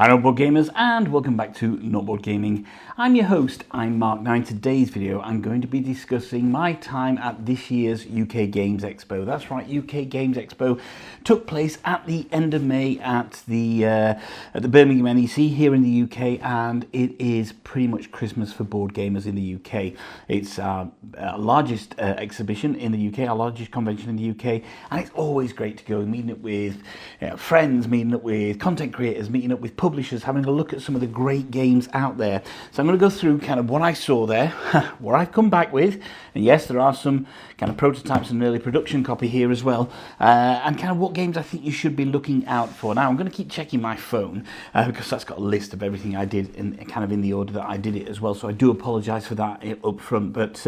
Hello board gamers and welcome back to Not Board Gaming. I'm your host, I'm Mark. Now in today's video I'm going to be discussing my time at this year's UK Games Expo. That's right, UK Games Expo took place at the end of May at the Birmingham NEC here in the UK, and it is pretty much Christmas for board gamers in the UK. It's our largest exhibition in the UK, our largest convention in the UK, and it's always great to go meeting up with friends, meeting up with content creators, meeting up with publishers, having a look at some of the great games out there. So I'm going to go through kind of what I saw there, what I've come back with, and yes, there are some kind of prototypes and early production copy here as well, and kind of what games I think you should be looking out for. Now I'm going to keep checking my phone because that's got a list of everything I did in kind of in the order that I did it as well, so I do apologise for that up front, but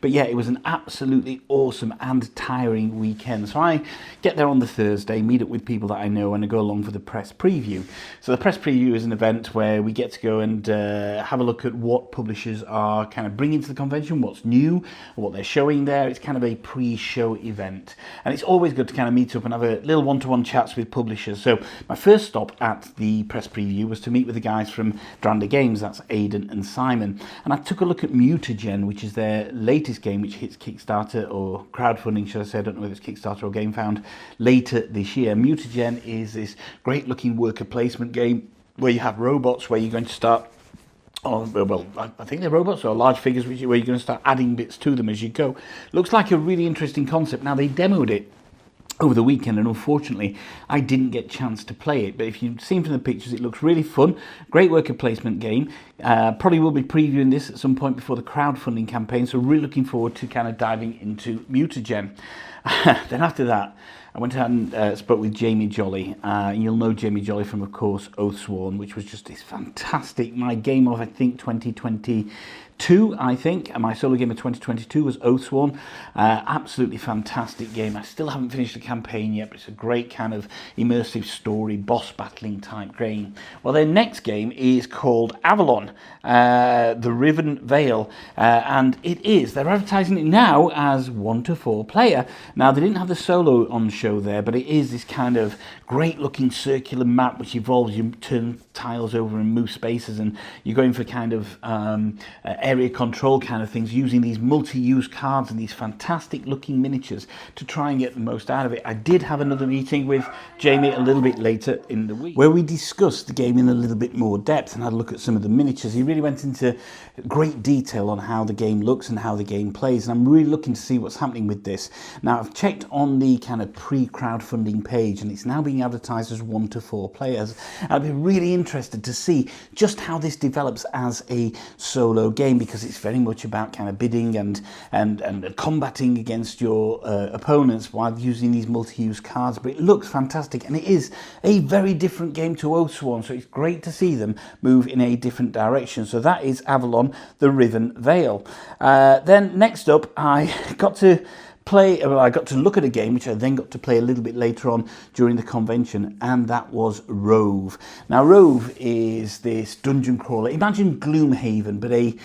yeah, it was an absolutely awesome and tiring weekend. So I get there on the Thursday, meet up with people that I know, and I go along for the press preview. So the press preview is an event where we get to go and have a look at what publishers are kind of bringing to the convention, what's new, what they're showing there. It's kind of a pre-show event, and it's always good to kind of meet up and have a little one-to-one chats with publishers. So my first stop at the press preview was to meet with the guys from Undaunted Games, that's Aidan and Simon, and I took a look at Mutagen, which is their latest game, which hits Kickstarter or crowdfunding, should I say. I don't know whether it's Kickstarter or GameFound later this year. Mutagen is this great looking worker placement game where you have robots, where you're going to start, well, I think they're robots or large figures where you're going to start adding bits to them as you go. Looks like a really interesting concept. Now, they demoed it over the weekend, and unfortunately I didn't get a chance to play it, but if you've seen from the pictures, it looks really fun. Great worker placement game. Probably will be previewing this at some point before the crowdfunding campaign, so really looking forward to kind of diving into Mutagen. Then after that, I went out and spoke with Jamie Jolly. You'll know Jamie Jolly from, of course, Oathsworn, which was just this fantastic, my game of, I think, 2022, I think, and my solo game of 2022 was Oathsworn. Absolutely fantastic game. I still haven't finished the campaign yet, but it's a great kind of immersive story, boss battling type game. Well, their next game is called Avalon, the Riven Vale, and they're advertising it now as 1 to 4 player. Now, they didn't have the solo on show there, but it is this kind of great looking circular map which evolves. You turn tiles over and move spaces, and you're going for kind of area control kind of things, using these multi-use cards and these fantastic looking miniatures to try and get the most out of it. I did have another meeting with Jamie a little bit later in the week where we discussed the game in a little bit more depth and had a look at some of the miniatures. He really went into great detail on how the game looks and how the game plays, and I'm really looking to see what's happening with this. Now, I've checked on the kind of pre-crowdfunding page, and it's now being advertised as 1 to 4 players. I'd be really interested to see just how this develops as a solo game, because it's very much about kind of bidding and combating against your opponents while using these multi-use cards. But it looks fantastic, and it is a very different game to Oathsworn, so it's great to see them move in a different direction. So that is Avalon, the Riven Vale. Then next up, I got to look at a game which I then got to play a little bit later on during the convention, and that was Rove. Now, Rove is this dungeon crawler. Imagine Gloomhaven, but a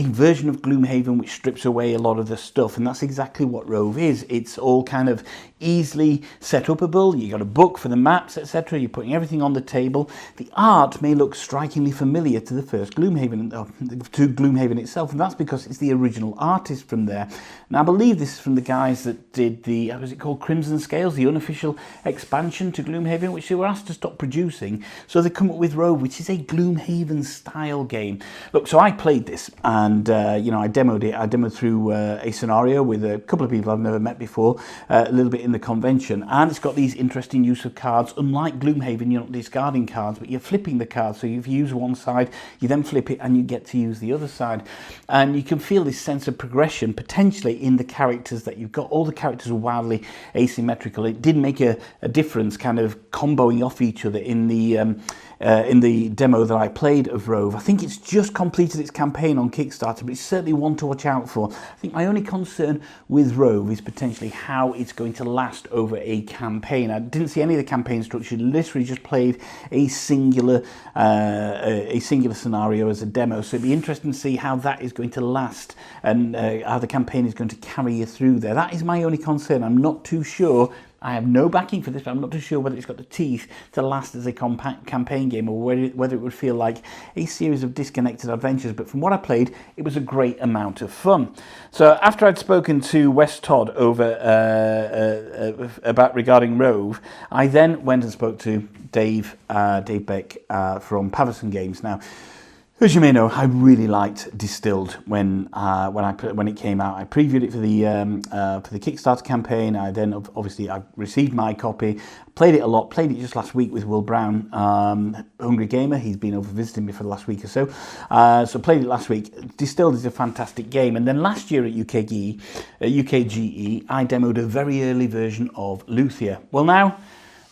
version of Gloomhaven which strips away a lot of the stuff, and that's exactly what Rove is. It's all kind of easily set upable. You got a book for the maps, etc. You're putting everything on the table. The art may look strikingly familiar to the first Gloomhaven, to Gloomhaven itself, and that's because it's the original artist from there. Now, I believe this is from the guys that did the, was it called Crimson Scales, the unofficial expansion to Gloomhaven, which they were asked to stop producing, so they come up with Rove, which is a Gloomhaven style game. Look, so I played this, and I demoed it. I demoed through a scenario with a couple of people I've never met before, a little bit in the convention, and it's got these interesting use of cards. Unlike Gloomhaven, you're not discarding cards, but you're flipping the cards. So if you use one side, you then flip it and you get to use the other side, and you can feel this sense of progression potentially in the characters that you've got. All the characters are wildly asymmetrical. It did make a difference kind of comboing off each other in the demo that I played of Rove. I think it's just completed its campaign on Kickstarter, but it's certainly one to watch out for. I think my only concern with Rove is potentially how it's going to last over a campaign. I didn't see any of the campaign structure. Literally just played a singular scenario as a demo, so it'd be interesting to see how that is going to last and how the campaign is going to carry you through there. That is my only concern. I'm not too sure I have no backing for this, but I'm not too sure whether it's got the teeth to last as a campaign game or whether it would feel like a series of disconnected adventures. But from what I played, it was a great amount of fun. So after I'd spoken to Wes Todd over regarding Rove, I then went and spoke to Dave Beck from Paverson Games. Now, as you may know, I really liked Distilled when it came out. I previewed it for the Kickstarter campaign. I then obviously I received my copy, played it a lot. Played it just last week with Will Brown, Hungry Gamer. He's been over visiting me for the last week or so. So played it last week. Distilled is a fantastic game. And then last year at UKGE, I demoed a very early version of Luthia. Well, now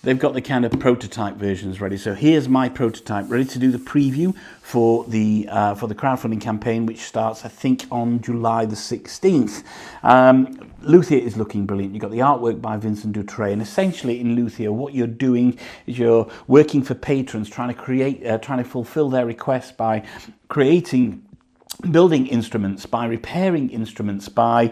they've got the kind of prototype versions ready. So here's my prototype, ready to do the preview for the crowdfunding campaign, which starts, I think, on July the 16th. Luthia is looking brilliant. You've got the artwork by Vincent Dutre, and essentially in Luthia, what you're doing is you're working for patrons, trying to fulfill their requests by building instruments, by repairing instruments, by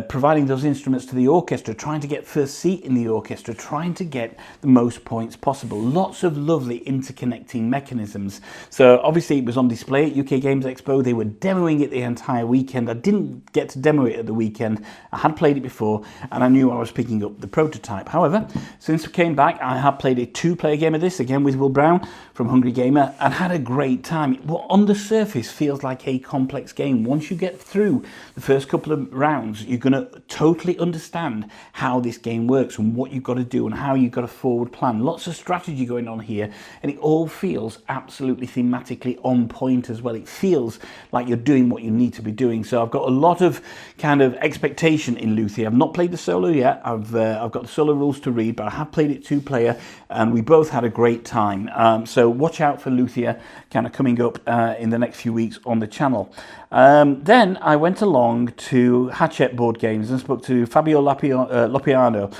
providing those instruments to the orchestra, trying to get first seat in the orchestra, trying to get the most points possible. Lots of lovely interconnecting mechanisms. So obviously it was on display at UK Games Expo. They were demoing it the entire weekend. I didn't get to demo it at the weekend. I had played it before and I knew I was picking up the prototype. However, since we came back, I have played a 2-player game of this, again with Will Brown from Hungry Gamer, and had a great time. What on the surface feels like a complex game. Once you get through the first couple of rounds, you're going to totally understand how this game works and what you've got to do and how you've got a forward plan. Lots of strategy going on here, and it all feels absolutely thematically on point as well. It feels like you're doing what you need to be doing. So I've got a lot of kind of expectation in Luthia. I've not played the solo yet. I've got the solo rules to read, but I have played it 2-player, and we both had a great time. So watch out for Luthia kind of coming up in the next few weeks on the channel. Then I went along to Hachette Board Games and spoke to Fabio Lopiano,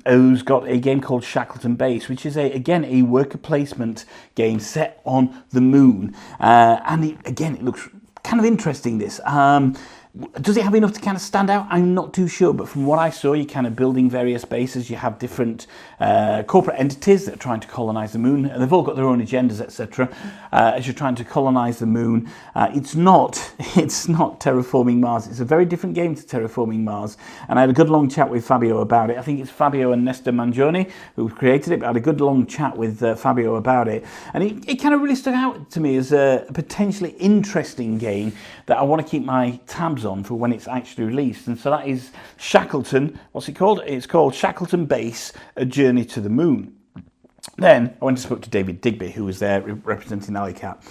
who's got a game called Shackleton Base, which is again a worker placement game set on the moon, and it looks kind of interesting. This does it have enough to kind of stand out? I'm not too sure, but from what I saw, you're kind of building various bases. You have different corporate entities that are trying to colonize the moon, and they've all got their own agendas, etc. As you're trying to colonize the moon, it's not terraforming Mars. It's a very different game to terraforming Mars, and I had a good long chat with Fabio about it. I think it's Fabio and Nestor Mangione who created it, but I had a good long chat with Fabio about it, and it kind of really stood out to me as a potentially interesting game that I want to keep my tabs on for when it's actually released. And so that is Shackleton. What's it called? It's called Shackleton Base, A Journey to the Moon. Then I went and spoke to David Digby, who was there representing Alicat.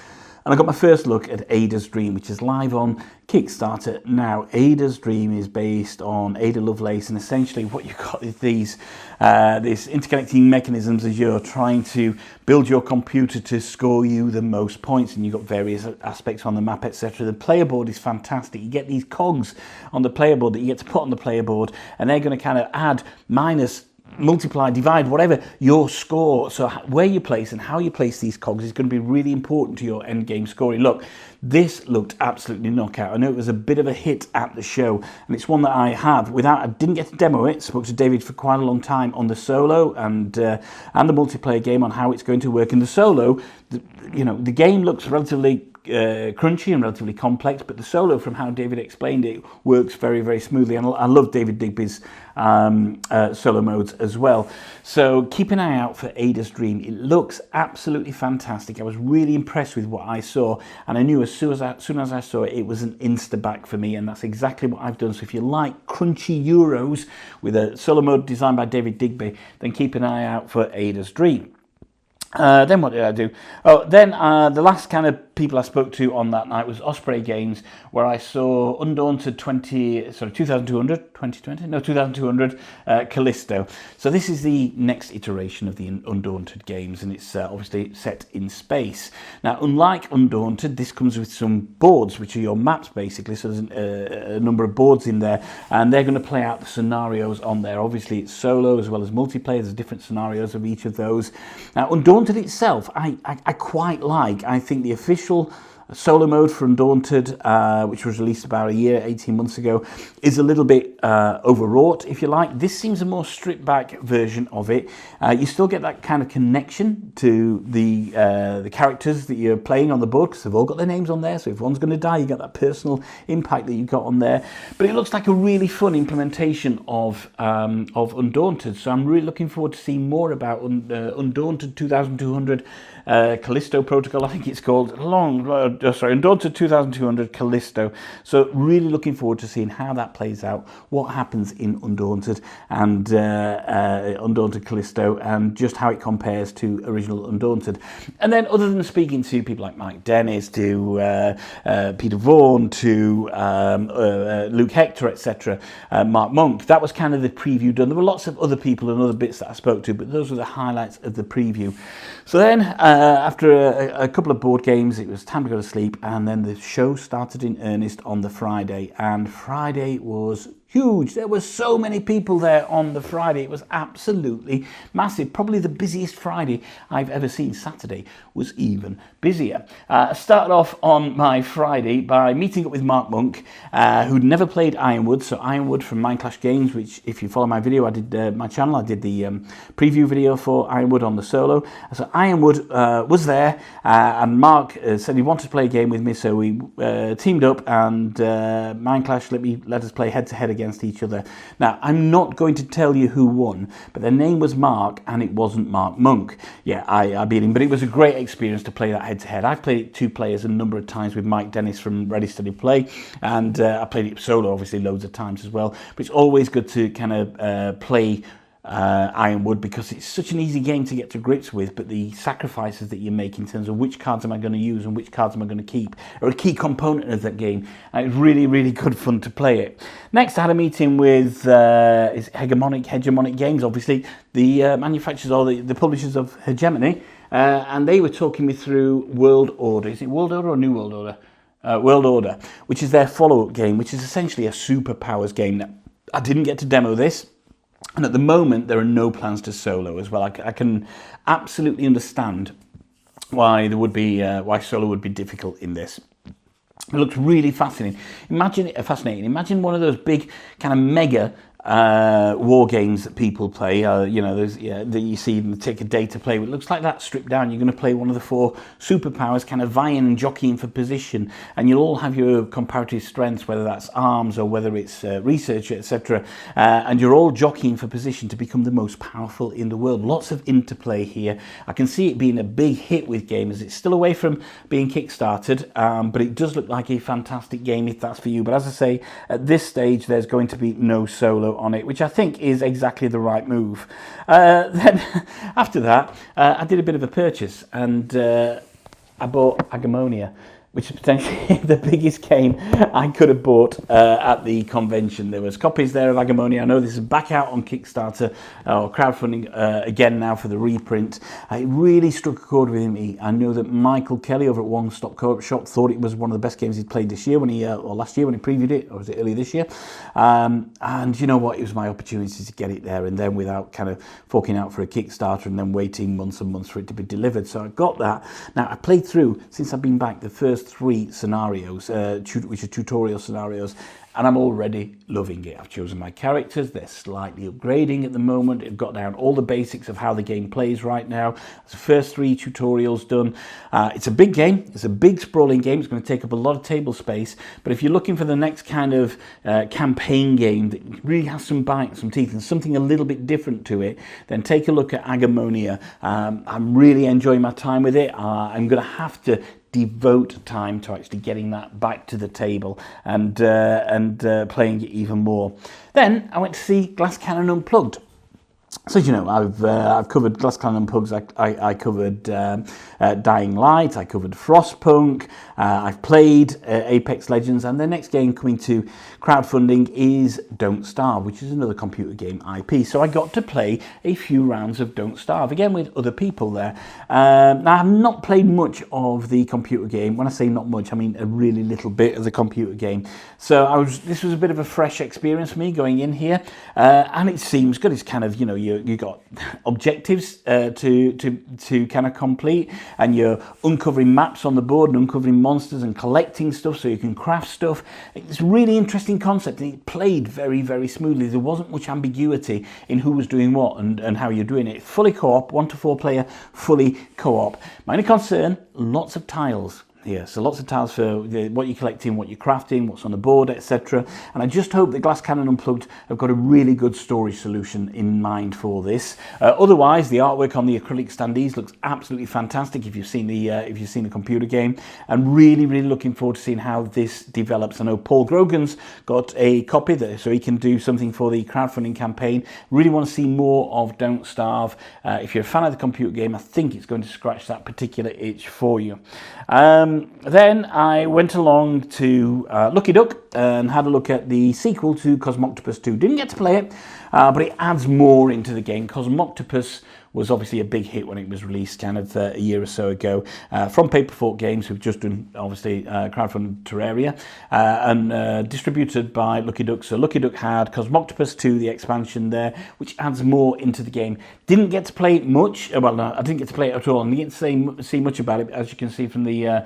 And I got my first look at Adah's Dream, which is live on Kickstarter now. Adah's Dream is based on Ada Lovelace, and essentially what you've got is these interconnecting mechanisms as you're trying to build your computer to score you the most points, and you've got various aspects on the map, etc. The player board is fantastic. You get these cogs on the player board that you get to put on the player board, and they're going to kind of add, minus, multiply, divide, whatever your score. So where you place and how you place these cogs is going to be really important to your end game scoring. Look, this looked absolutely knockout. I know it was a bit of a hit at the show, and it's one that I didn't get to demo it. Spoke to David for quite a long time on the solo and the multiplayer game on how it's going to work. In the solo, the game looks relatively crunchy and relatively complex, but the solo, from how David explained it, works very, very smoothly. And I love David Digby's solo modes as well. So keep an eye out for Adah's Dream. It looks absolutely fantastic. I was really impressed with what I saw, and I knew as soon as I saw it, it was an insta-back for me, and that's exactly what I've done. So if you like crunchy Euros with a solo mode designed by David Digby, then keep an eye out for Adah's Dream. Then what did I do? Then the last kind of people I spoke to on that night was Osprey Games, where I saw Undaunted 2200 Calisto. So this is the next iteration of the Undaunted games, and it's obviously set in space. Now, unlike Undaunted, this comes with some boards, which are your maps basically. So there's a number of boards in there, and they're going to play out the scenarios on there. Obviously, it's solo as well as multiplayer. There's different scenarios of each of those. Now, Undaunted itself, I quite like. I think the official Solo mode for Undaunted, which was released about 18 months ago, is a little bit overwrought, if you like. This seems a more stripped back version of it. You still get that kind of connection to the characters that you're playing on the board, because they've all got their names on there, so if one's going to die, you get that personal impact that you've got on there. But it looks like a really fun implementation of Undaunted, so I'm really looking forward to seeing more about Undaunted 2200 Calisto protocol, I think it's called. Undaunted 2200 Calisto. So really looking forward to seeing how that plays out, what happens in Undaunted and Undaunted Calisto, and just how it compares to original Undaunted. And then, other than speaking to people like Mike Dennis, to Peter Vaughan, to Luke Hector, etc., Mark Monk, that was kind of the preview done. There were lots of other people and other bits that I spoke to, but those were the highlights of the preview. So then, after a couple of board games, it was time to go to sleep, and then the show started in earnest on the Friday, and Friday was huge. There were so many people there on the Friday. It was absolutely massive. Probably the busiest Friday I've ever seen. Saturday was even busier. I started off on my Friday by meeting up with Mark Monk, who'd never played Ironwood. So Ironwood from Mindclash Games, which if you follow my video, I did my channel, I did the preview video for Ironwood on the solo. So Ironwood was there, and Mark said he wanted to play a game with me, so we teamed up, and Mindclash let us play head-to-head against each other. Now, I'm not going to tell you who won, but their name was Mark, and it wasn't Mark Monk. Yeah, I beat him, but it was a great experience to play that head-to-head. I've played it 2 players a number of times with Mike Dennis from Ready Steady Play, and I played it solo, obviously, loads of times as well. But it's always good to kind of play Ironwood, because it's such an easy game to get to grips with, but the sacrifices that you make in terms of which cards am I going to use and which cards am I going to keep are a key component of that game, and it's really, really good fun to play it. Next, I had a meeting with Hegemonic Games, obviously the manufacturers or the publishers of Hegemony, and they were talking me through World Order. Is it World Order or New World Order? World Order, which is their follow-up game, which is essentially a superpowers game. Now, I didn't get to demo this, and at the moment, there are no plans to solo as well. I can absolutely understand why there would be why solo would be difficult in this. It looks really fascinating. Imagine one of those big kind of mega war games that people play. That you see them take a day to play. It looks like that stripped down. You're going to play one of the 4 superpowers, kind of vying and jockeying for position, and you'll all have your comparative strengths, whether that's arms or whether it's research, etc. And you're all jockeying for position to become the most powerful in the world. Lots of interplay here. I can see it being a big hit with gamers. It's still away from being kickstarted, but it does look like a fantastic game if that's for you. But as I say, at this stage, there's going to be no solo on it, which I think is exactly the right move. Then after that, I did a bit of a purchase, and I bought Agonia, which is potentially the biggest game I could have bought at the convention. There was copies there of Agonia. I know this is back out on Kickstarter or crowdfunding again now for the reprint. It really struck a chord with me. I know that Michael Kelly over at One Stop Co-op Shop thought it was one of the best games he'd played this year or last year when he previewed it, or was it early this year? And you know what? It was my opportunity to get it there, and then without kind of forking out for a Kickstarter and then waiting months and months for it to be delivered. So I got that. Now, I played through, since I've been back, the first 3 scenarios, which are tutorial scenarios, and I'm already loving it. I've chosen my characters. They're slightly upgrading at the moment. I've got down all the basics of how the game plays right now. It's the first 3 tutorials done. It's a big game. It's a big sprawling game. It's going to take up a lot of table space, but if you're looking for the next kind of campaign game that really has some bite, some teeth, and something a little bit different to it, then take a look at Agonia. I'm really enjoying my time with it. I'm going to have to devote time to actually getting that back to the table and playing it even more. Then I went to see Glass Cannon Unplugged. So, you know, I've covered Glass Cannon Unplugged. I covered Dying Light. I covered Frostpunk. I've played Apex Legends, and the next game coming to crowdfunding is Don't Starve, which is another computer game IP. So I got to play a few rounds of Don't Starve, again with other people there. Now, I've not played much of the computer game. When I say not much, I mean a really little bit of the computer game. So this was a bit of a fresh experience for me going in here, and it seems good. It's kind of, you know, you got objectives to kind of complete, and you're uncovering maps on the board and uncovering monsters and collecting stuff so you can craft stuff. It's a really interesting concept, and it played very, very smoothly. There wasn't much ambiguity in who was doing what and how you're doing it. Fully co-op, 1 to 4 player, fully co-op. My only concern, lots of tiles. Yeah, so lots of tiles for what you're collecting, what you're crafting, what's on the board, etc. And I just hope that Glass Cannon Unplugged have got a really good storage solution in mind for this. Otherwise, the artwork on the acrylic standees looks absolutely fantastic if you've seen the computer game, and really, really looking forward to seeing how this develops. I know Paul Grogan's got a copy there, so he can do something for the crowdfunding campaign. Really want to see more of Don't Starve. If you're a fan of the computer game, I think it's going to scratch that particular itch for you. Then I went along to Lucky Duck and had a look at the sequel to Octopus 2. Didn't get to play it, but it adds more into the game. Octopus was obviously a big hit when it was released kind of a year or so ago, from Paperfork Games, who've just done obviously crowdfunded Terraria, and distributed by Lucky Duck. So Lucky Duck had Octopus 2, the expansion there, which adds more into the game. Didn't get to play it much. Well, no, I didn't get to play it at all. I didn't get to see much about it, as you can see from the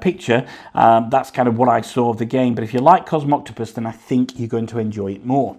picture. That's kind of what I saw of the game. But if you like Octopus, then I think you're going to enjoy it more.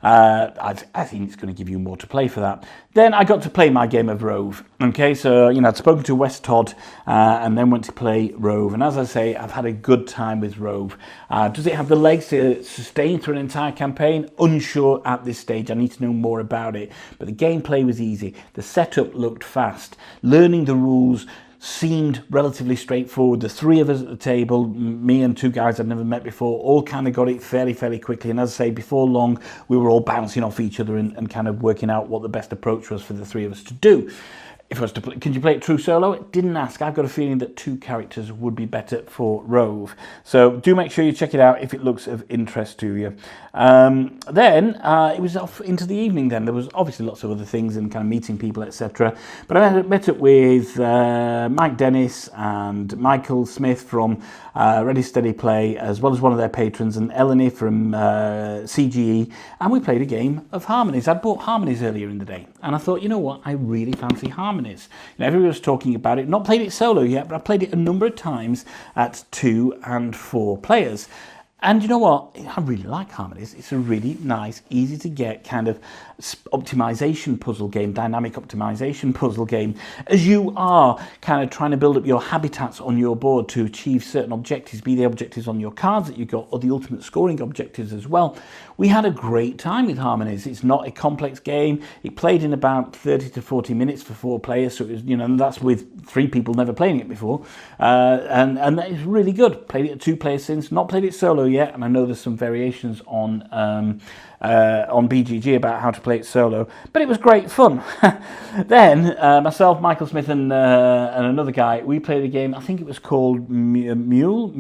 I think it's going to give you more to play for that. Then I got to play my game of Rove. Okay, so I'd spoken to Wes Todd and then went to play Rove. And as I say, I've had a good time with Rove. Does it have the legs to sustain through an entire campaign? Unsure at this stage. I need to know more about it. But the gameplay was easy. The setup looked fast. Learning the rules seemed relatively straightforward. The 3 of us at the table, me and 2 guys I'd never met before, all kind of got it fairly quickly. And as I say, before long, we were all bouncing off each other and kind of working out what the best approach was for the 3 of us to do. If I was to play, can you play it true solo? It didn't ask. I've got a feeling that 2 characters would be better for Rove. So do make sure you check it out if it looks of interest to you. Then it was off into the evening then. There was obviously lots of other things and kind of meeting people, etc. But I met up with Mike Dennis and Michael Smith from Ready Steady Play, as well as one of their patrons, and Eleni from CGE. And we played a game of Harmonies. I'd bought Harmonies earlier in the day. And I thought, you know what, I really fancy Harmonies. Everybody was talking about it. Not played it solo yet, but I played it a number of times at 2 and 4 players. And you know what? I really like Harmonies. It's a really nice, easy to get kind of optimization puzzle game, dynamic optimization puzzle game, as you are kind of trying to build up your habitats on your board to achieve certain objectives, be the objectives on your cards that you've got or the ultimate scoring objectives as well. We had a great time with Harmonies. It's not a complex game. It played in about 30 to 40 minutes for 4 players, so it was, and that's with 3 people never playing it before, and that is really good. Played it at 2 players since, not played it solo yet, and I know there's some variations on BGG about how to play it solo, but it was great fun. Then myself, Michael Smith, and another guy, we played a game. I think it was called Mlem,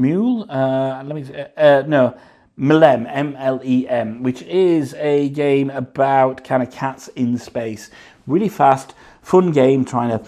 M-L-E-M, which is a game about kind of cats in space. Really fast, fun game, trying to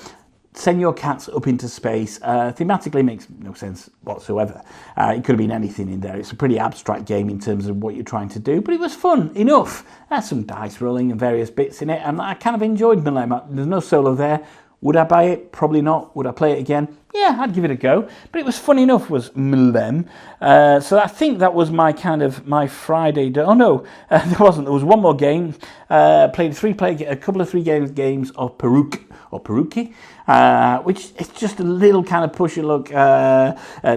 send your cats up into space. Thematically makes no sense whatsoever. It could have been anything in there. It's a pretty abstract game in terms of what you're trying to do, but it was fun enough. There's some dice rolling and various bits in it, and I kind of enjoyed Mlem. There's no solo there. Would I buy it? Probably not. Would I play it again? Yeah, I'd give it a go. But it was fun enough, was Mlem. So I think that was my Friday. Oh no, there wasn't. There was one more game. Played a couple of 3 games of Peruki, which is just a little kind of push your luck,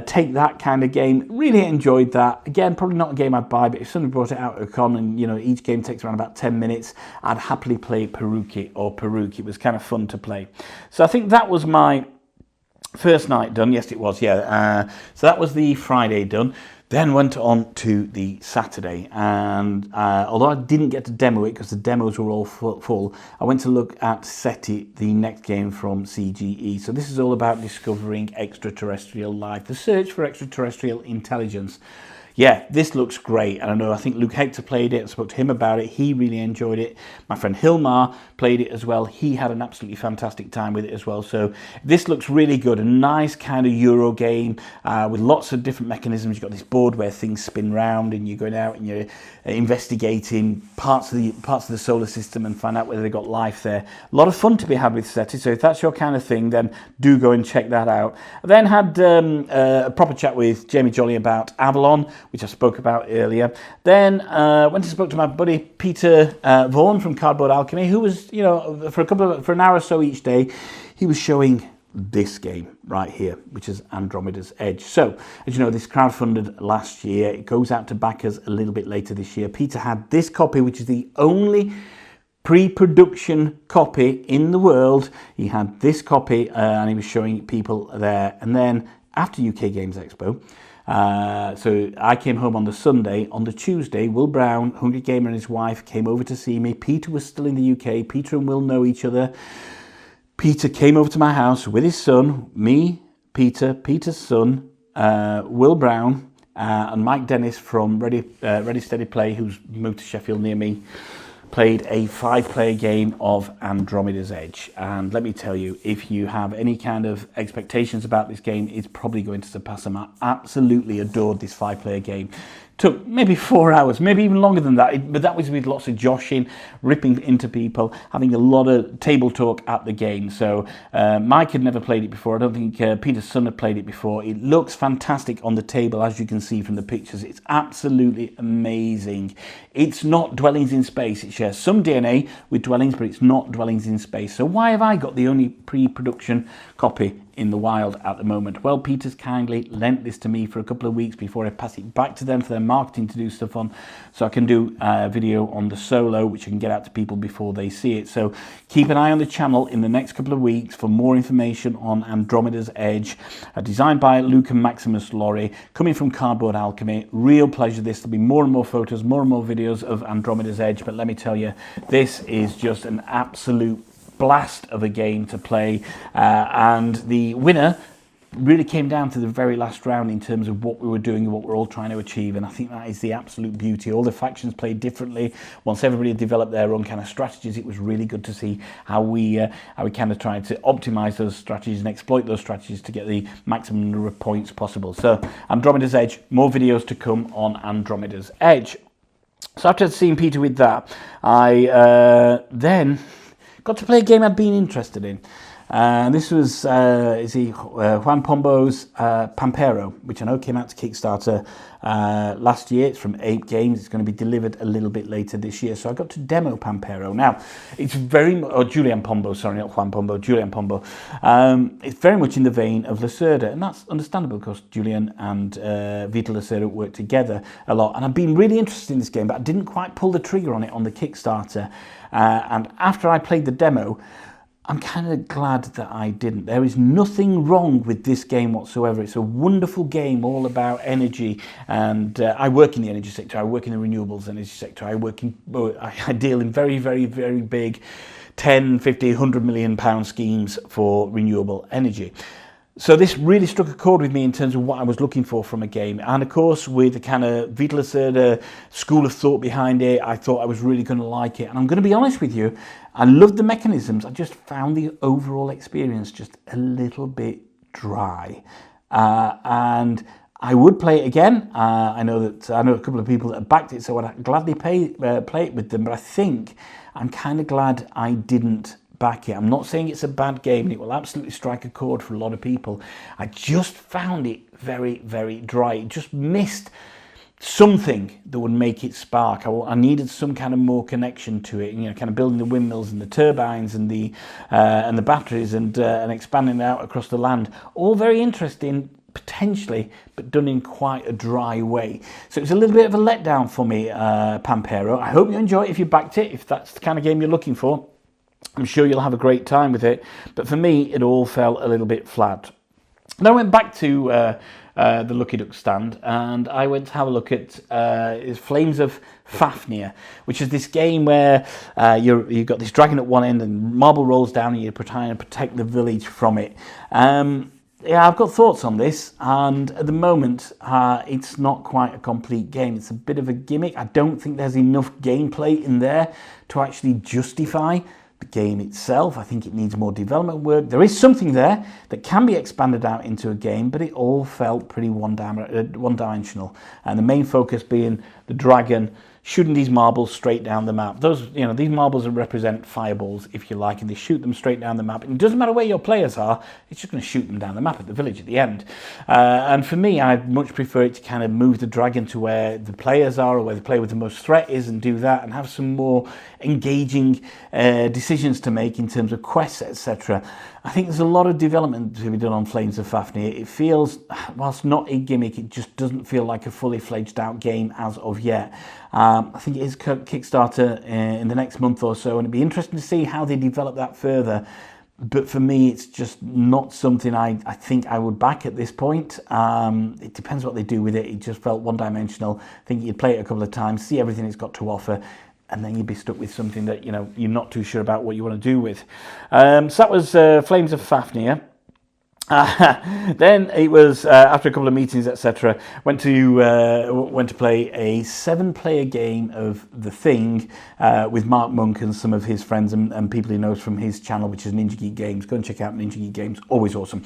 take that kind of game. Really enjoyed that. Again, probably not a game I'd buy, but if somebody brought it out at a con and each game takes around about 10 minutes, I'd happily play Peruki. It was kind of fun to play. So I think that was my first night done. Yes, it was. Yeah. So that was the Friday done. Then went on to the Saturday, and although I didn't get to demo it because the demos were all full, I went to look at SETI, the next game from CGE. So this is all about discovering extraterrestrial life, the search for extraterrestrial intelligence. yeah, this looks great. And I know, I think Luke Hector played it. I spoke to him about it. He really enjoyed it. My friend Hilmar played it as well. He had an absolutely fantastic time with it as well. So this looks really good. A nice kind of Euro game with lots of different mechanisms. You've got this board where things spin round and you're going out and you're investigating parts of the solar system and find out whether they've got life there. A lot of fun to be had with SETI. So if that's your kind of thing, then do go and check that out. I then had a proper chat with Jamie Jolly about Avalon, which I spoke about earlier. Then went and spoke to my buddy Peter Vaughan from Cardboard Alchemy, who was, you know, for an hour or so each day, he was showing this game right here, which is Andromeda's Edge. So, as you know, this crowdfunded last year. It goes out to backers a little bit later this year. Peter had this copy, which is the only pre-production copy in the world. He had this copy and he was showing people there. And then after UK Games Expo, so I came home on the Sunday. On the Tuesday, Will Brown, Hungry Gamer, and his wife came over to see me. Peter was still in the UK. Peter and Will know each other. Peter came over to my house with his son, me, Peter, Peter's son, Will Brown, and Mike Dennis from Ready Steady Play, who's moved to Sheffield near me, played a 5-player game of Andromeda's Edge. And let me tell you, if you have any kind of expectations about this game, it's probably going to surpass them. I absolutely adored this 5-player game. Took maybe 4 hours, maybe even longer than that, but that was with lots of joshing, ripping into people, having a lot of table talk at the game. So Mike had never played it before. I don't think Peter's son had played it before. It looks fantastic on the table, as you can see from the pictures. It's absolutely amazing. It's not Dwellings in Space. It shares some DNA with Dwellings, but it's not Dwellings in Space. So why have I got the only pre-production copy in the wild at the moment? Well, Peter's kindly lent this to me for a couple of weeks before I pass it back to them for their marketing to do stuff on, so I can do a video on the solo, which I can get out to people before they see it. So keep an eye on the channel in the next couple of weeks for more information on Andromeda's Edge, designed by Luke and Maximus Laurie, coming from Cardboard Alchemy. Real pleasure. There'll be more and more photos, more and more videos of Andromeda's Edge, but let me tell you, this is just an absolute blast of a game to play, and the winner really came down to the very last round in terms of what we were doing and what we're all trying to achieve. And I think that is the absolute beauty. All the factions played differently. Once everybody had developed their own kind of strategies, it was really good to see how we kind of tried to optimize those strategies and exploit those strategies to get the maximum number of points possible. So Andromeda's Edge, more videos to come on Andromeda's Edge. So after seeing Peter with that, I then got to play a game I'd been interested in. This was Juan Pombo's Pampero, which I know came out to Kickstarter last year. It's from Ape Games. It's going to be delivered a little bit later this year. So I got to demo Pampero. Now, it's very much, or Julian Pombo, sorry, not Juan Pombo, Julian Pombo. It's very much in the vein of Lacerda, and that's understandable because Julian and Vita Lacerda work together a lot. And I've been really interested in this game, but I didn't quite pull the trigger on it on the Kickstarter. And after I played the demo, I'm kind of glad that I didn't. There is nothing wrong with this game whatsoever. It's a wonderful game all about energy, and I work in the energy sector. I work in the renewables energy sector. I deal in very, very, very big 10, 50, 100 million pound schemes for renewable energy. So this really struck a chord with me in terms of what I was looking for from a game. And of course, with the kind of Vita Lacerda school of thought behind it, I thought I was really going to like it. And I'm going to be honest with you, I loved the mechanisms. I just found the overall experience just a little bit dry. And I would play it again. I know a couple of people that have backed it, so I'd gladly play it with them. But I think I'm kind of glad I didn't back it. I'm not saying it's a bad game, and it will absolutely strike a chord for a lot of people. I just found it very, very dry. It just missed something that would make it spark. I needed some kind of more connection to it, you know, kind of building the windmills and the turbines and the batteries and expanding it out across the land. All very interesting, potentially, but done in quite a dry way. So it was a little bit of a letdown for me, Pampero. I hope you enjoy it if you backed it, if that's the kind of game you're looking for. I'm sure you'll have a great time with it, but for me, it all fell a little bit flat. And I went back to the Lucky Duck stand, and I went to have a look at Flames of Fafnir, which is this game where you've got this dragon at one end, and marble rolls down, and you're trying to protect the village from it. Yeah, I've got thoughts on this, and at the moment, it's not quite a complete game. It's a bit of a gimmick. I don't think there's enough gameplay in there to actually justify the game itself. I think it needs more development work. There is something there that can be expanded out into a game, but it all felt pretty one-dimensional. And the main focus being the dragon shooting these marbles straight down the map. Those, these marbles represent fireballs, if you like, and they shoot them straight down the map. And it doesn't matter where your players are, it's just going to shoot them down the map at the village at the end. And for me, I'd much prefer it to kind of move the dragon to where the players are, or where the player with the most threat is, and do that, and have some more engaging decisions to make in terms of quests, etc. I think there's a lot of development to be done on Flames of Fafnir. It feels, whilst not a gimmick, it just doesn't feel like a fully fledged out game as of yet. I think it is Kickstarter in the next month or so, and it'd be interesting to see how they develop that further. But for me, it's just not something I think I would back at this point. It depends what they do with it. It just felt one-dimensional. I think you'd play it a couple of times, see everything it's got to offer, and then you'd be stuck with something that you're not too sure about what you want to do with. So that was Flames of Fafnir. Then it was after a couple of meetings, etc. Went to play a 7-player game of The Thing with Mark Monk and some of his friends and people he knows from his channel, which is Ninja Geek Games. Go and check out Ninja Geek Games, always awesome.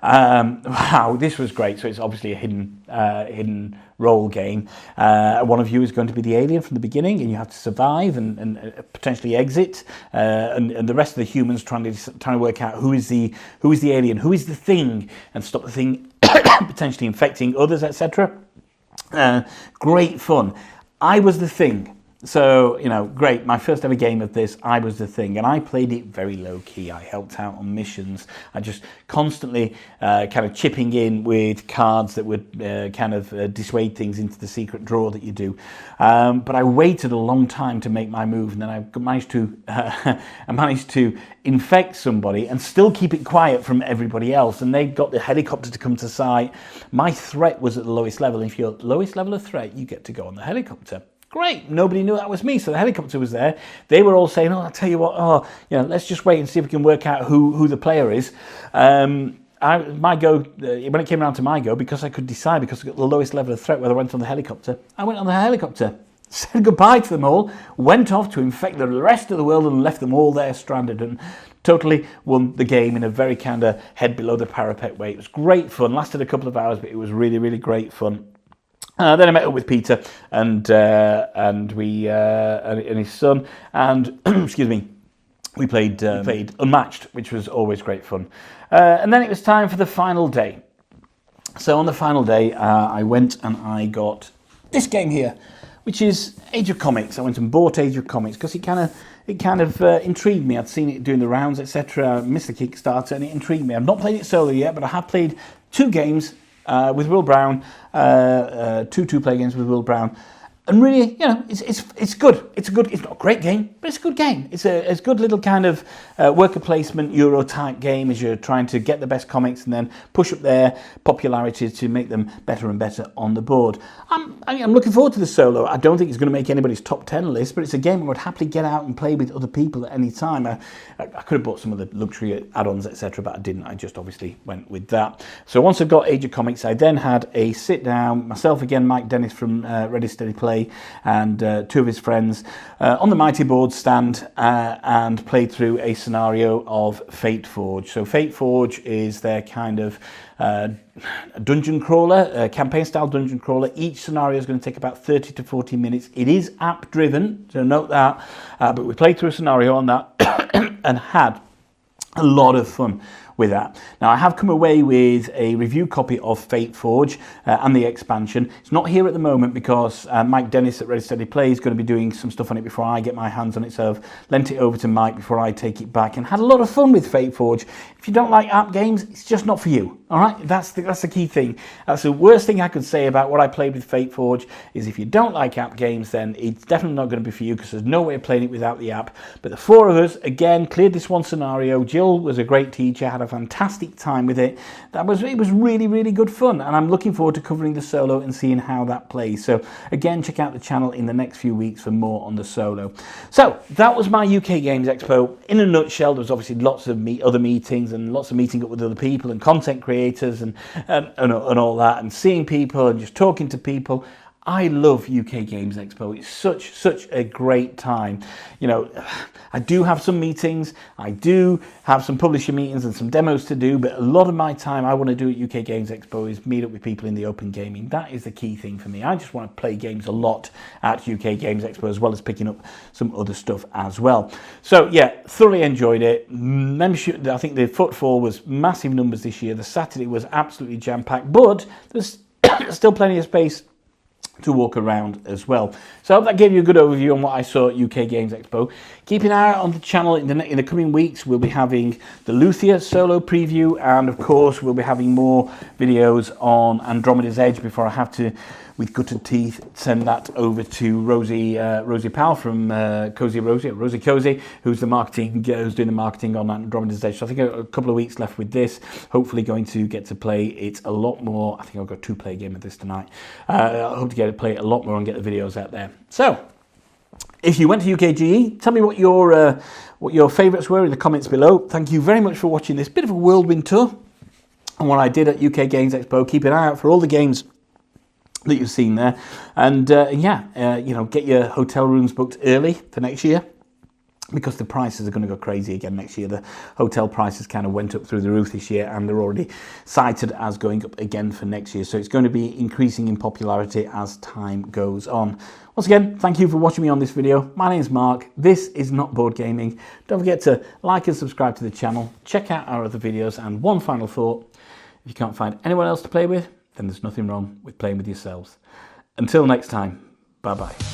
Wow, this was great. So it's obviously a hidden role game. One of you is going to be the alien from the beginning, and you have to survive and potentially exit. And the rest of the humans trying to work out who is the alien, who is the thing, and stop the thing potentially infecting others, etc. Great fun. I was the thing. So, great. My first ever game of this, I was the thing, and I played it very low key. I helped out on missions. I just constantly kind of chipping in with cards that would kind of dissuade things into the secret drawer that you do. But I waited a long time to make my move, and then I managed to infect somebody and still keep it quiet from everybody else. And they got the helicopter to come to site. My threat was at the lowest level. If you're at the lowest level of threat, you get to go on the helicopter. Great, nobody knew that was me, so the helicopter was there. They were all saying, I'll tell you what, let's just wait and see if we can work out who the player is. My go, when it came around to my go, because I could decide, because I got the lowest level of threat whether I went on the helicopter, I went on the helicopter, said goodbye to them all, went off to infect the rest of the world and left them all there stranded, and totally won the game in a very kind of head below the parapet way. It was great fun, lasted a couple of hours, but it was really, really great fun. Then I met up with Peter and his son, and excuse me, we played Unmatched, which was always great fun. And then it was time for the final day. So on the final day, I went and I got this game here, which is Age of Comics. I went and bought Age of Comics because it kind of intrigued me. I'd seen it doing the rounds, etc. I missed the Kickstarter, and it intrigued me. I've not played it solo yet, but I have played 2 games. With Will Brown, 2 two-player games with Will Brown, and really, it's good. It's not a great game, but it's a good game. It's a good little kind of worker placement Euro type game as you're trying to get the best comics and then push up their popularity to make them better and better on the board. I'm looking forward to the solo. I don't think it's going to make anybody's top 10 list, but it's a game I would happily get out and play with other people at any time. I could have bought some of the luxury add-ons, etc., but I didn't. I just obviously went with that. So once I got Age of Comics, I then had a sit down, myself again, Mike Dennis from Ready Steady Play, and 2 of his friends on the Mighty Board stand and played through a scenario of Fate Forge. So Fate Forge is their kind of dungeon crawler, campaign-style dungeon crawler. Each scenario is going to take about 30 to 40 minutes. It is app-driven, so note that. But we played through a scenario on that and had a lot of fun with that. Now, I have come away with a review copy of Fate Forge and the expansion. It's not here at the moment because Mike Dennis at Ready Steady Play is going to be doing some stuff on it before I get my hands on it, so I've lent it over to Mike before I take it back and had a lot of fun with Fate Forge. If you don't like app games, it's just not for you, all right? That's the key thing. That's the worst thing I could say about what I played with Fate Forge is if you don't like app games, then it's definitely not going to be for you because there's no way of playing it without the app. But the 4 of us, again, cleared this one scenario. Jill was a great teacher, had a fantastic time with it. It was really, really good fun, and I'm looking forward to covering the solo and seeing how that plays. So again, check out the channel in the next few weeks for more on the solo. So that was my UK Games Expo. In a nutshell, there was obviously lots of other meetings and lots of meeting up with other people and content creators and all that, and seeing people and just talking to people. I love UK Games Expo. It's such a great time. You know, I do have some meetings, I do have some publisher meetings and some demos to do, but a lot of my time I want to do at UK Games Expo is meet up with people in the open gaming. That is the key thing for me. I just want to play games a lot at UK Games Expo, as well as picking up some other stuff as well. So yeah, thoroughly enjoyed it. Membership, I think the footfall was massive numbers this year. The Saturday was absolutely jam-packed, but there's still plenty of space to walk around as well. So I hope that gave you a good overview on what I saw at UK Games Expo. Keep an eye out on the channel in the coming weeks. We'll be having the Luthia solo preview, and of course we'll be having more videos on Andromeda's Edge before I have to, with gutted teeth, send that over to Rosie Powell from Rosie Cozy, who's doing the marketing on Andromeda's Edge. So I think a couple of weeks left with this. Hopefully going to get to play it a lot more. I think I've got a 2-player game of this tonight. I hope to get to play it a lot more and get the videos out there. So if you went to UKGE, tell me what your favourites were in the comments below. Thank you very much for watching this bit of a whirlwind tour on what I did at UK Games Expo. Keep an eye out for all the games that you've seen there, and you know, get your hotel rooms booked early for next year, because the prices are going to go crazy again next year. The hotel prices kind of went up through the roof this year, and they're already cited as going up again for next year. So it's going to be increasing in popularity as time goes on. Once again, thank you for watching me on this video. My name's Mark. This is Not Board Gaming. Don't forget to like and subscribe to the channel. Check out our other videos. And one final thought: if you can't find anyone else to play with, then there's nothing wrong with playing with yourselves. Until next time, bye-bye.